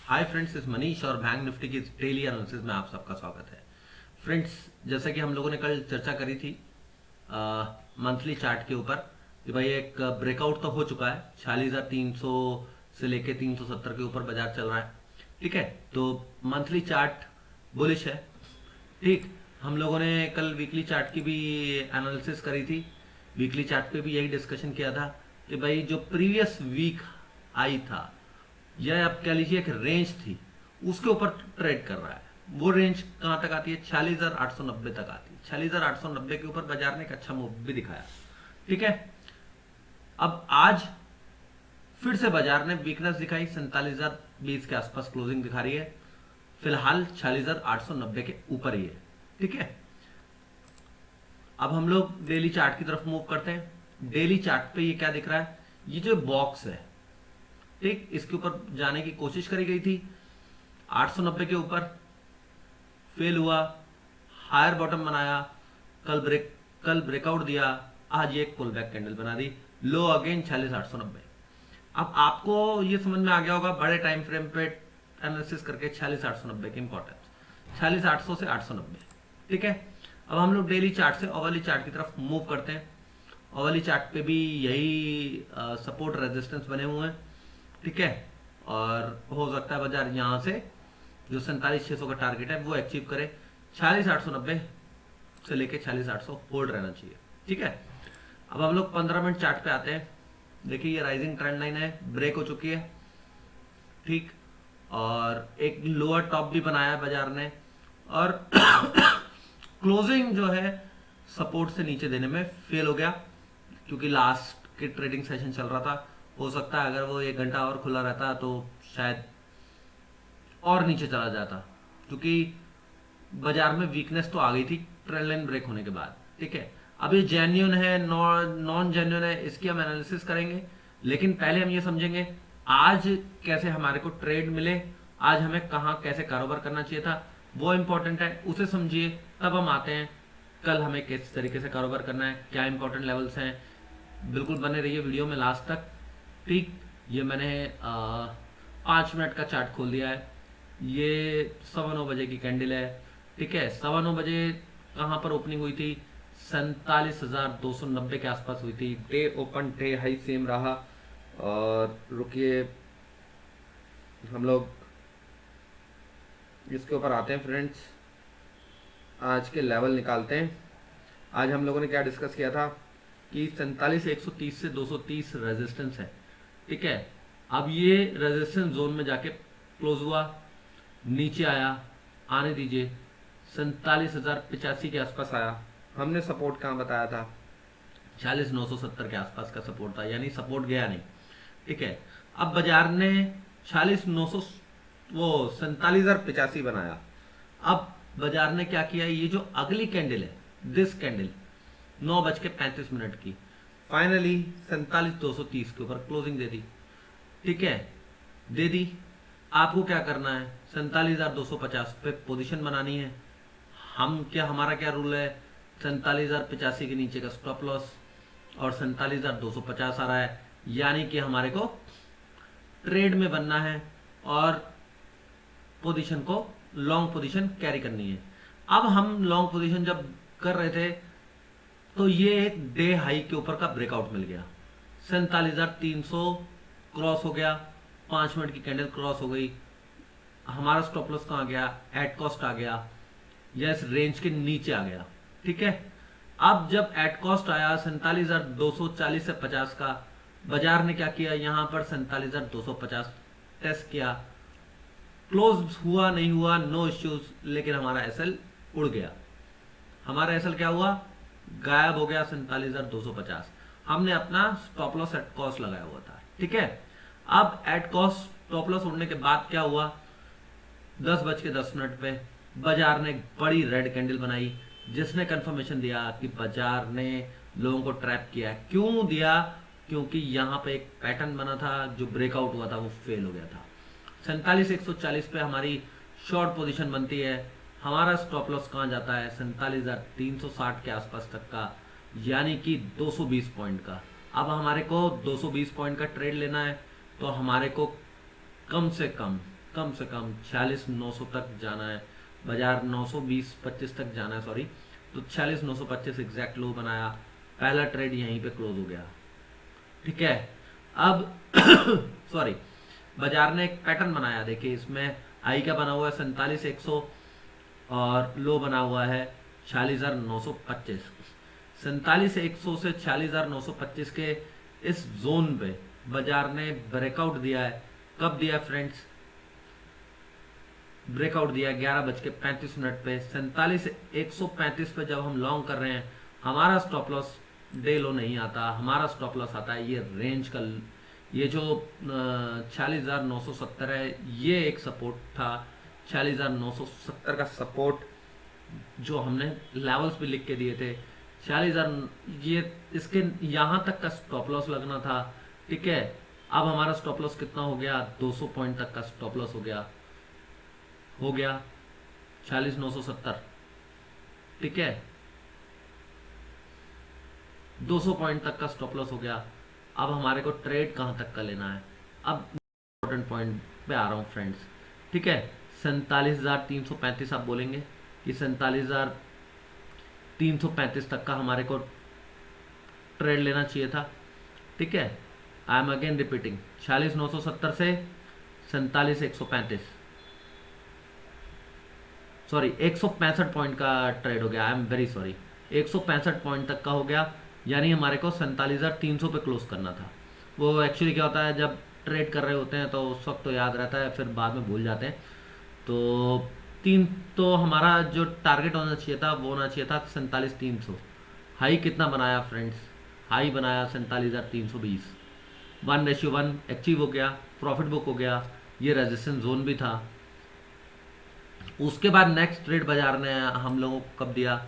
Hi friends, इस मनीष और bank Nifty की डेली एनालिसिस में आप सबका स्वागत है। फ्रेंड्स, जैसा कि हम लोगों ने कल चर्चा करी थी मंथली चार्ट के ऊपर कि भाई एक ब्रेकआउट तो हो चुका है। 46,300 से लेके 370 के ऊपर बाजार चल रहा है। ठीक है, तो मंथली चार्ट बुलिश है। ठीक, हम लोगों ने कल वीकली चार्ट की भी एनालिसिस करी थी। वीकली चार्ट पे भी यही डिस्कशन किया था कि भाई जो प्रीवियस वीक आई था या आप कह लीजिए एक रेंज थी, उसके ऊपर ट्रेड कर रहा है। वो रेंज कहां तक आती है? 46,890 तक आती है। 46,890 के ऊपर बाजार ने एक अच्छा मूव भी दिखाया। ठीक है, अब आज फिर से बाजार ने वीकनेस दिखाई। 47,020 के आसपास क्लोजिंग दिखा रही है। फिलहाल 46,890 के ऊपर ही है। ठीक है, अब हम लोग डेली चार्ट की तरफ मूव करते हैं। डेली चार्ट पे ये क्या दिख रहा है? ये जो बॉक्स है, ठीक, इसके ऊपर जाने की कोशिश करी गई थी। 890 के ऊपर फेल हुआ, हायर बॉटम बनाया, कल ब्रेकआउट दिया, आज ये एक पुल बैक कैंडल बना दी। लो अगेन 46,890। अब आपको ये समझ में आ गया होगा बड़े टाइम फ्रेम पे एनालिसिस करके 46,890 की इंपॉर्टेंस। 46,800 से 890। ठीक है, अब हम लोग डेली चार्ट से ओवरली चार्ट की तरफ मूव करते हैं। ओवरली चार्ट पे भी यही सपोर्ट रेजिस्टेंस बने हुए हैं। ठीक है, और हो सकता है बाजार यहाँ से जो 47,600 का टारगेट है वो अचीव करे। 46,890 से लेके 46,800 होल्ड रहना चाहिए। ठीक है, अब हम लोग 15 मिनट चार्ट पे आते हैं। देखिए ये राइजिंग ट्रेंड लाइन है, ब्रेक हो चुकी है। ठीक, और एक लोअर टॉप भी बनाया है बाजार ने, और क्लोजिंग जो है सपोर्ट से नीचे देने में फेल हो गया, क्योंकि लास्ट के ट्रेडिंग सेशन चल रहा था। हो सकता है अगर वो 1 घंटा और खुला रहता तो शायद और नीचे चला जाता, क्योंकि बाजार में वीकनेस तो आ गई थी ट्रेंड लाइन ब्रेक होने के बाद। ठीक है, अब ये जेन्युइन है नॉन जेन्युइन है, इसकी हम एनालिसिस करेंगे। लेकिन पहले हम ये समझेंगे आज कैसे हमारे को ट्रेड मिले, आज हमें कहाँ कैसे कारोबार करना चाहिए था, वो इंपॉर्टेंट है, उसे समझिए। तब हम आते हैं कल हमें किस तरीके से कारोबार करना है, क्या इंपॉर्टेंट लेवल्स हैं। बिल्कुल बने रहिए वीडियो में लास्ट तक। ठीक, ये मैंने 5 मिनट का चार्ट खोल दिया है। ये 9:15 बजे की कैंडल है। ठीक है, 9:15 बजे कहाँ पर ओपनिंग हुई थी? 47,290 के आसपास हुई थी। Day open day high same रहा। और रुकिए, हम लोग इसके ऊपर आते हैं फ्रेंड्स, आज के लेवल निकालते हैं। आज हम लोगों ने क्या डिस्कस किया था कि 47,130 से 230 रेजिस्टेंस है। ठीक है, अब ये रेजिस्टेंस जोन में जाके क्लोज हुआ, नीचे आया, आने दीजिए। 47,085 के आसपास आया। हमने सपोर्ट कहाँ बताया था? 46,970 के आसपास का सपोर्ट था, यानी सपोर्ट गया नहीं। ठीक है, अब बाजार ने 46,900 वो 47,085 बनाया। अब बाजार ने क्या किया? ये जो अगली कैंडल है, दिस कैंडल 9:35 की, फाइनली 47,230 के ऊपर क्लोजिंग दे दी। ठीक है, दे दी। आपको क्या करना है? 47,250 पे पोजीशन बनानी है। हमारा क्या रूल है? 47,085 के नीचे का स्टॉप लॉस, और 47,250 आ रहा है, यानी कि हमारे को ट्रेड में बनना है और पोजीशन को लॉन्ग पोजीशन कैरी करनी है। अब हम लॉन्ग पोजीशन जब कर रहे थे तो ये एक डे हाई के ऊपर का ब्रेकआउट मिल गया। 47,300 क्रॉस हो गया, 5 मिनट की कैंडल क्रॉस हो गई। हमारा स्टॉप लॉस कहाँ गया? एट कॉस्ट आ गया, या इस रेंज के नीचे आ गया। ठीक है, अब जब एट कॉस्ट आया 47,240 से 50 का, बाजार ने क्या किया? यहां पर 47,250 टेस्ट किया, क्लोज हुआ नहीं हुआ नो इश्यूज, लेकिन हमारा एसएल उड़ गया। हमारा एसएल क्या हुआ? गायब हो गया। 47,250 हमने अपना स्टॉप लॉस एट कॉस्ट लगाया हुआ था। ठीक है, अब एट कॉस्ट स्टॉप लॉस उड़ने के बाद क्या हुआ? 10:10 पे बाजार ने बड़ी रेड कैंडल बनाई, जिसने कंफर्मेशन दिया कि बाजार ने लोगों को ट्रैप किया। क्यों दिया? क्योंकि यहाँ पे एक पैटर्न बना था, जो ब्रेकआउट हुआ था वो फेल हो गया था। 47,140 पे हमारी शॉर्ट पोजीशन बनती है। हमारा स्टॉप लॉस कहाँ जाता है? 47,360 के आसपास तक का, यानी कि 220 पॉइंट का। अब हमारे को 220 पॉइंट का ट्रेड लेना है, तो हमारे को कम से कम से कम 46,900 तक जाना है, बाजार 920-25 तक जाना है, सॉरी, तो 46,925 एग्जैक्ट लो बनाया, पहला ट्रेड यहीं पे क्लोज हो गया। ठीक है, अब सॉरी, बाजार ने एक पैटर्न बनाया, देखिए इसमें आई का बना हुआ है 47,100 और लो बना हुआ है 46,925। 47,100 से 46,925 के इस जोन पे बाजार ने ब्रेकआउट दिया है। कब दिया फ्रेंड्स? ब्रेकआउट दिया 11:35 पे। 47,135 पे जब हम लॉन्ग कर रहे हैं, हमारा स्टॉप लॉस डे लो नहीं आता, हमारा स्टॉप लॉस आता है ये रेंज का। ये जो 46,970 है, ये एक सपोर्ट था। 46,970 का सपोर्ट जो हमने लेवल्स भी लिख के दिए थे, 46,000, ये इसके यहाँ तक का स्टॉप लॉस लगना था। ठीक है, अब हमारा स्टॉप लॉस कितना हो गया? 200 पॉइंट तक का स्टॉप लॉस हो गया 46,970। ठीक है, 200 पॉइंट तक का स्टॉप लॉस हो गया। अब हमारे को ट्रेड कहाँ तक का लेना है? अब इम्पोर्टेंट पॉइंट पे आ रहा हूँ फ्रेंड्स। ठीक है, 47,335 आप बोलेंगे कि 47,335 तक का हमारे को ट्रेड लेना चाहिए था। ठीक है, आई एम अगेन रिपीटिंग, 46,970 से 47,135, सॉरी 165 पॉइंट का ट्रेड हो गया। I am very sorry, 165 point तक का हो गया, यानी हमारे को 47,300 पे क्लोज करना था। वो एक्चुअली क्या होता है, जब ट्रेड कर रहे होते हैं तो उस वक्त तो याद रहता है, फिर बाद में भूल जाते हैं। तो हमारा जो टारगेट होना चाहिए था वो होना चाहिए था 47,300। हाई कितना बनाया फ्रेंड्स? हाई बनाया 47,320। 1:1 अचीव हो गया, प्रॉफिट बुक हो गया, ये रेजिस्टेंस जोन भी था। उसके बाद नेक्स्ट ट्रेड बाजार ने हम लोगों को कब दिया?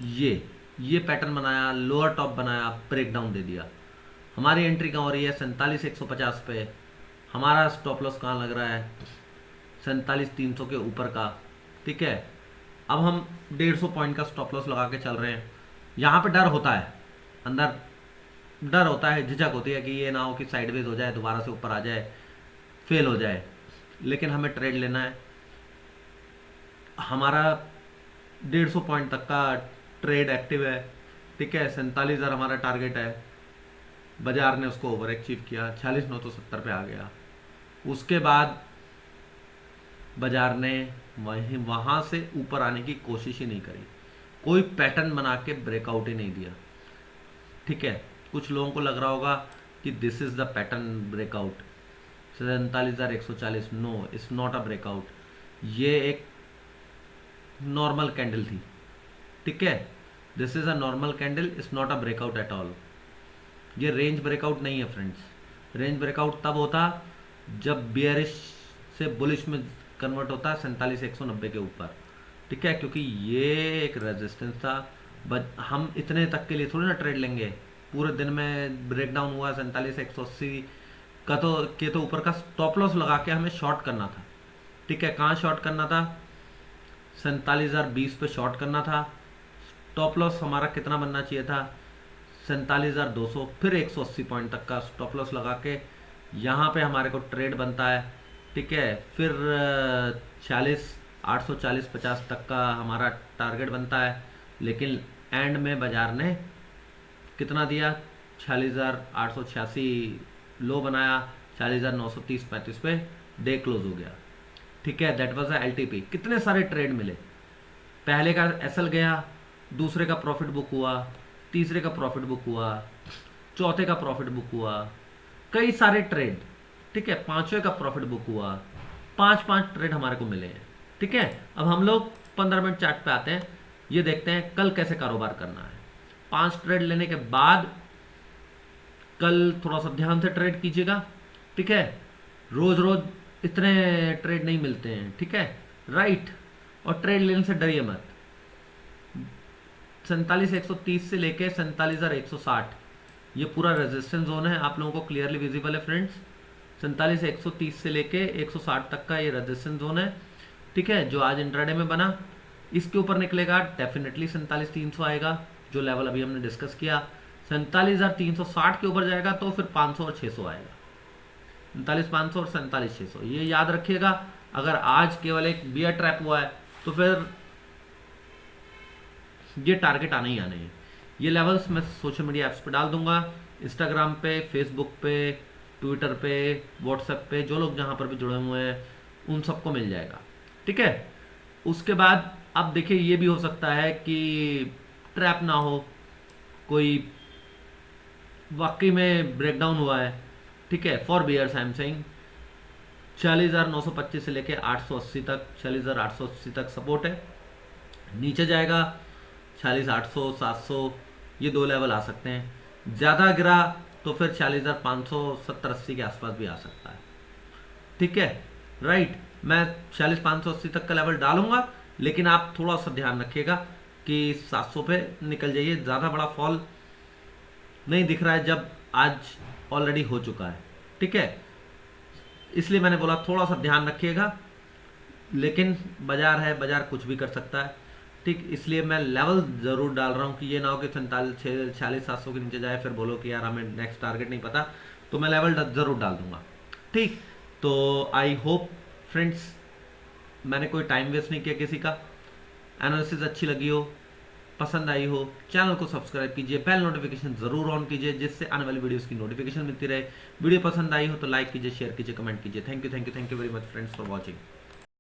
ये पैटर्न बनाया, लोअर टॉप बनाया, ब्रेक डाउन दे दिया। हमारी एंट्री कहाँ हो रही है? 47,150 पे। हमारा स्टॉप लॉस कहाँ लग रहा है? 47,300 के ऊपर का। ठीक है, अब हम 150 पॉइंट का स्टॉप लॉस लगा के चल रहे हैं। यहाँ पे डर होता है, अंदर डर होता है, झिझक होती है कि ये ना हो कि साइडवेज हो जाए, दोबारा से ऊपर आ जाए, फेल हो जाए। लेकिन हमें ट्रेड लेना है। हमारा 150 पॉइंट तक का ट्रेड एक्टिव है। ठीक है, 47,000 हमारा टारगेट है। बाजार ने उसको ओवर अचीव किया, 46,970 पे आ गया। उसके बाद बाजार ने वहां से ऊपर आने की कोशिश ही नहीं करी, कोई पैटर्न बना के ब्रेकआउट ही नहीं दिया। ठीक है, कुछ लोगों को लग रहा होगा कि this is the pattern breakout 47,140। No, it's not a breakout, ये एक नॉर्मल कैंडल थी। ठीक है, this is a normal candle, it's not a breakout at all. ये रेंज ब्रेकआउट नहीं है फ्रेंड्स। रेंज ब्रेकआउट तब होता जब बियरिश से बुलिश में कन्वर्ट होता है 47,190 के ऊपर। ठीक है, क्योंकि ये एक रेजिस्टेंस था। बट हम इतने तक के लिए थोड़ी ना ट्रेड लेंगे। पूरे दिन में ब्रेकडाउन हुआ 47,180 का तो ऊपर का स्टॉप लॉस लगा के हमें शॉर्ट करना था। ठीक है, कहाँ शॉर्ट करना था? 47,020 पे शॉर्ट करना था। स्टॉप लॉस हमारा कितना बनना चाहिए था? 47,200। फिर 180 पॉइंट तक का स्टॉप लॉस लगा के यहाँ पे हमारे को ट्रेड बनता है। ठीक है, फिर 48,840-50 तक का हमारा टारगेट बनता है। लेकिन एंड में बाजार ने कितना दिया? 46,886 लो बनाया, 46,930-35 पे डे क्लोज हो गया। ठीक है, दैट वाज अ एलटीपी। कितने सारे ट्रेड मिले। पहले का एसएल गया, दूसरे का प्रॉफिट बुक हुआ, तीसरे का प्रॉफिट बुक हुआ, चौथे का प्रॉफिट बुक हुआ, कई सारे ट्रेड। ठीक है, पांचवें का प्रॉफिट बुक हुआ। 5 ट्रेड हमारे को मिले हैं। ठीक है, अब हम लोग 15 मिनट चार्ट पे आते हैं, ये देखते हैं कल कैसे कारोबार करना है। 5 ट्रेड लेने के बाद कल थोड़ा सा ध्यान से ट्रेड कीजिएगा। ठीक है, रोज रोज इतने ट्रेड नहीं मिलते हैं। ठीक है, राइट। और ट्रेड लेने से डरिए मत। 47,130 से लेके 47,160 ये पूरा रेजिस्टेंस जोन है, आप लोगों को क्लियरली विजिबल है फ्रेंड्स। 47,130 से लेके 160 तक का ये रेजिस्टेंस जोन है। ठीक है, जो आज इंट्राडे में बना, इसके ऊपर निकलेगा डेफिनेटली 47,300 आएगा, जो लेवल अभी हमने डिस्कस किया। 47,360 के ऊपर जाएगा तो फिर 500 और 600 आएगा। 47,500 और 47,600, ये याद रखिएगा। अगर आज केवल एक बियर ट्रैप हुआ है तो फिर ये टारगेट आने ही आने हैं। ये लेवल्स मैं सोशल मीडिया ऐप्स पे डाल दूंगा, इंस्टाग्राम पे, फेसबुक पे, ट्विटर पे, व्हाट्सएप पे, जो लोग जहाँ पर भी जुड़े हुए हैं उन सबको मिल जाएगा। ठीक है, उसके बाद अब देखिए ये भी हो सकता है कि ट्रैप ना हो, कोई वाकई में ब्रेकडाउन हुआ है। ठीक है, for bears I am saying 46,925 से लेके 880 तक, 46,880 तक सपोर्ट है। नीचे जाएगा 46,800, 700, ये दो लेवल आ सकते हैं। ज़्यादा गिरा तो फिर 46,500, 70-80 के आसपास भी आ सकता है। ठीक है, राइट। मैं 46,580 तक का लेवल डालूंगा, लेकिन आप थोड़ा सा ध्यान रखिएगा कि 700 पे निकल जाइए। ज़्यादा बड़ा फॉल नहीं दिख रहा है जब आज ऑलरेडी हो चुका है। ठीक है, इसलिए मैंने बोला थोड़ा सा ध्यान रखिएगा, लेकिन बाजार है, बाजार कुछ भी कर सकता है। ठीक, इसलिए मैं लेवल ज़रूर डाल रहा हूँ कि ये ना हो कि 46,700 के नीचे जाए फिर बोलो कि यार हमें नेक्स्ट टारगेट नहीं पता। तो मैं लेवल ज़रूर डाल दूंगा। ठीक, तो आई होप फ्रेंड्स मैंने कोई टाइम वेस्ट नहीं किया किसी का। एनालिसिस अच्छी लगी हो, पसंद आई हो, चैनल को सब्सक्राइब कीजिए, बेल नोटिफिकेशन जरूर ऑन कीजिए जिससे आने वाली वीडियोस की नोटिफिकेशन मिलती रहे। वीडियो पसंद आई हो तो लाइक कीजिए, शेयर कीजिए, कमेंट कीजिए। Thank you very much friends for watching.